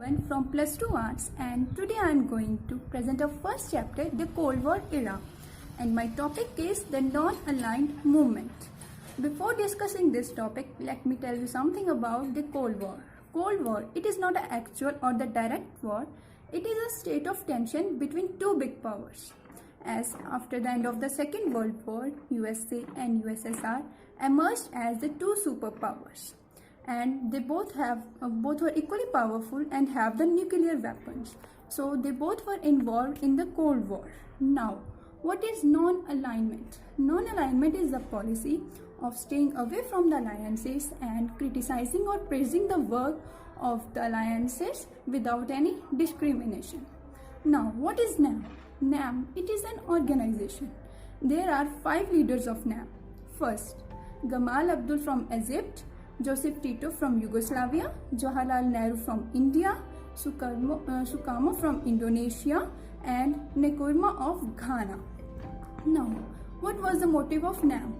Went from plus 2 arts, and today I am going to present our first chapter, the Cold War era, and my topic is the non-aligned movement. Before discussing this topic, let me tell you something about the Cold War. Cold War, it is not an actual or the direct war, it is a state of tension between two big powers. As after the end of the Second World War, USA and USSR emerged as the two superpowers. And they both were equally powerful and have the nuclear weapons. So they both were involved in the Cold War. Now, what is non-alignment? Non-alignment is the policy of staying away from the alliances and criticizing or praising the work of the alliances without any discrimination. Now, what is NAM? NAM, it is an organization. There are 5 leaders of NAM. First, Gamal Abdul from Egypt, Joseph Tito from Yugoslavia, Jawaharlal Nehru from India, Sukarno from Indonesia, and Nkrumah of Ghana. Now, what was the motive of NAM?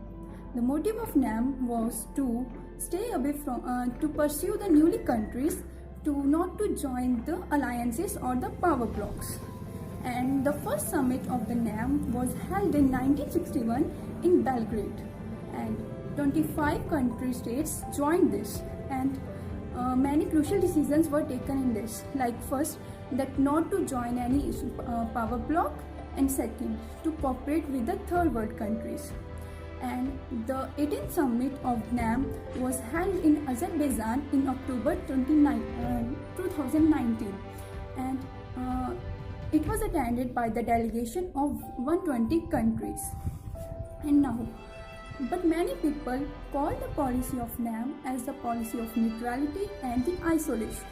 The motive of NAM was to stay away from, to pursue the newly countries, not to join the alliances or the power blocks. And the first summit of the NAM was held in 1961 in Belgrade, and 25 country states joined this, and many crucial decisions were taken in this, like first, that not to join any power bloc, and second, to cooperate with the third world countries. And the 18th summit of NAM was held in Azerbaijan in October 2019, and it was attended by the delegation of 120 countries. And now, but many people call the policy of NAM as the policy of neutrality and the isolation.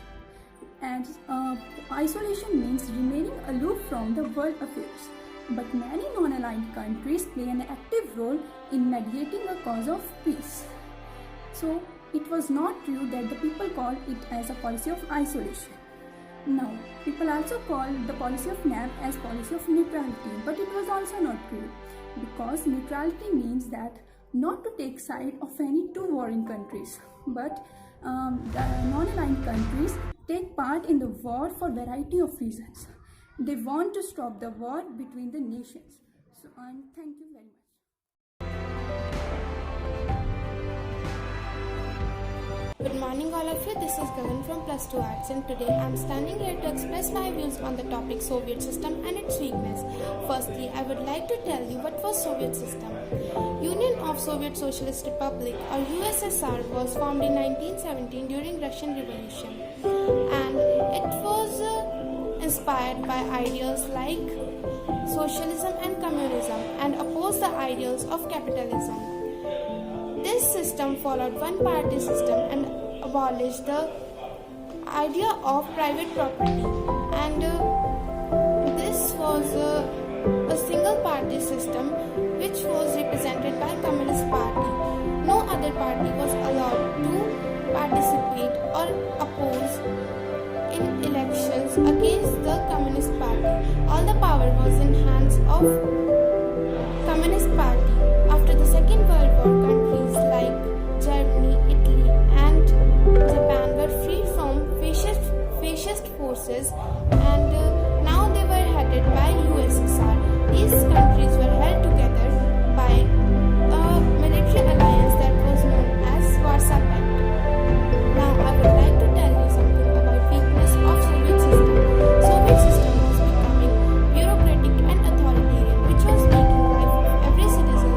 And isolation means remaining aloof from the world affairs. But many non-aligned countries play an active role in mediating a cause of peace. So it was not true that the people called it as a policy of isolation. Now, people also call the policy of NAM as policy of neutrality, but it was also not true, because neutrality means that not to take side of any two warring countries, but the non-aligned countries take part in the war for a variety of reasons. They want to stop the war between the nations. So, and thank you very much. Good morning all of you, this is Gagan from Plus 2 Arts, and today I am standing here to express my views on the topic Soviet system and its weakness. Firstly, I would like to tell you what was Soviet system. Union of Soviet Socialist Republic or USSR was formed in 1917 during Russian Revolution, and it was inspired by ideas like socialism and communism and opposed the ideals of capitalism. This system followed one-party system and abolished the idea of private property, and this was a single-party system which was represented by Communist Party. No other party was allowed to participate or oppose in elections against the Communist Party. All the power was in hands of Communist Party. After the Second World War, countries like Germany, Italy, and Japan were freed from fascist forces, and now they were headed by USSR. These countries were held together by a military alliance that was known as Warsaw Pact. Now I would like to tell you something about weakness of Soviet system. Soviet system was becoming bureaucratic and authoritarian, which was making life of every citizen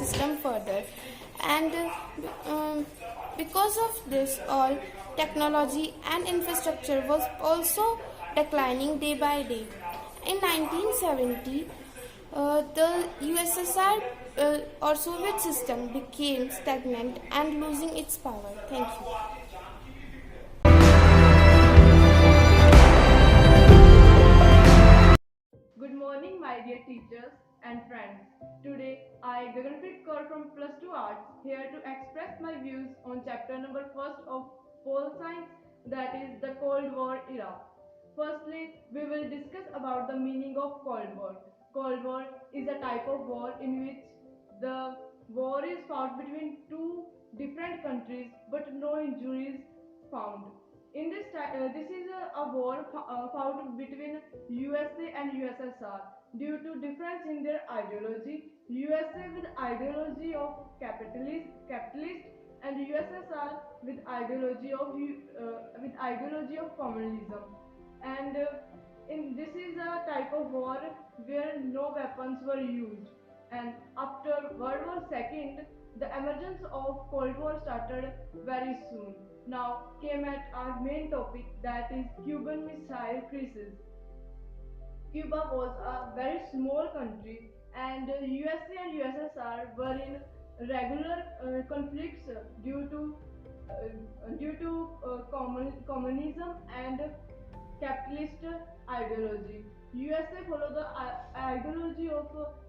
system further. And because of this, all technology and infrastructure was also declining day by day. In 1970, the USSR or Soviet system became stagnant and losing its power. Thank you. Good morning, my dear teachers and friends. Today, I, Gaganpreet Kaur from Plus 2 Arts, here to express my views on chapter number 1st of Pole Science, that is the Cold War era. Firstly, we will discuss about the meaning of Cold War. Cold War is a type of war in which the war is fought between two different countries but no injuries found. This is a war fought between USA and USSR due to difference in their ideology. USA with ideology of capitalist, and USSR with ideology of communism. And in this is a type of war where no weapons were used. And after World War II, the emergence of Cold War started very soon. Now came at our main topic, that is Cuban Missile Crisis. Cuba was a very small country, and USA and USSR were in regular conflicts due to communism and capitalist ideology. USA follow the ideology of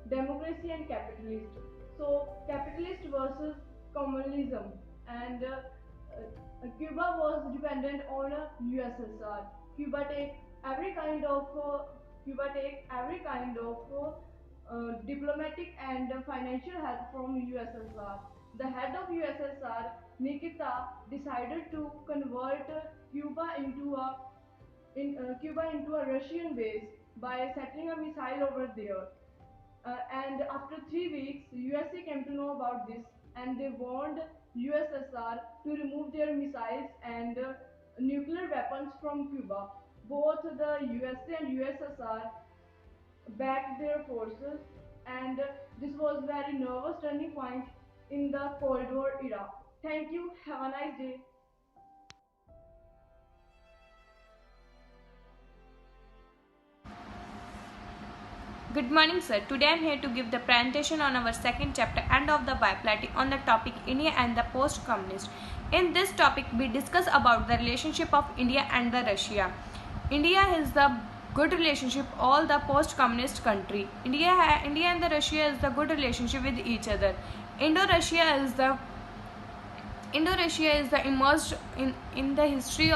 democracy and capitalist. So capitalist versus communism, and Cuba was dependent on USSR. Cuba take every kind of diplomatic and financial help from USSR. The head of USSR, Nikita, decided to convert Cuba into a Russian base by settling a missile over there. And after 3 weeks, USA came to know about this, and they warned USSR to remove their missiles and nuclear weapons from Cuba. Both the USA and USSR backed their forces, and this was very nervous turning point in the Cold War era. Thank you. Have a nice day. Good morning, sir. Today I am here to give the presentation on our second chapter, End of the Bipolarity, on the topic India and the Post-Communist. In this topic, we discuss about the relationship of India and the Russia. India is the good relationship all the post-communist country. India and the Russia is the good relationship with each other. Indo-Russia is the immersed in the history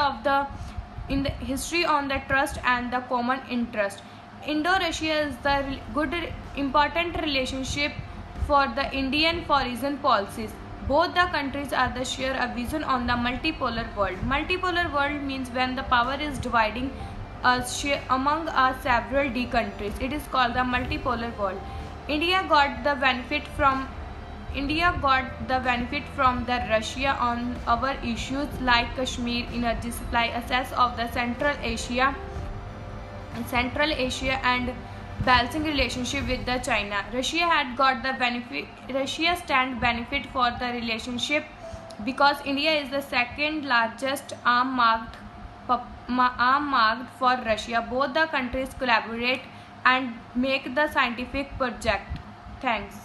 on the trust and the common interest. Indo-Russia is the good important relationship for the Indian foreign policies. Both the countries are the share a vision on the multipolar world. Multipolar world means when the power is dividing among several D countries. It is called the multipolar world. India got the benefit from the Russia on our issues like Kashmir, energy supply, access of the Central Asia and balancing relationship with the China. Russia had got the benefit. Russia stand benefit for the relationship because India is the second largest arm market for Russia. Both the countries collaborate and make the scientific project. Thanks.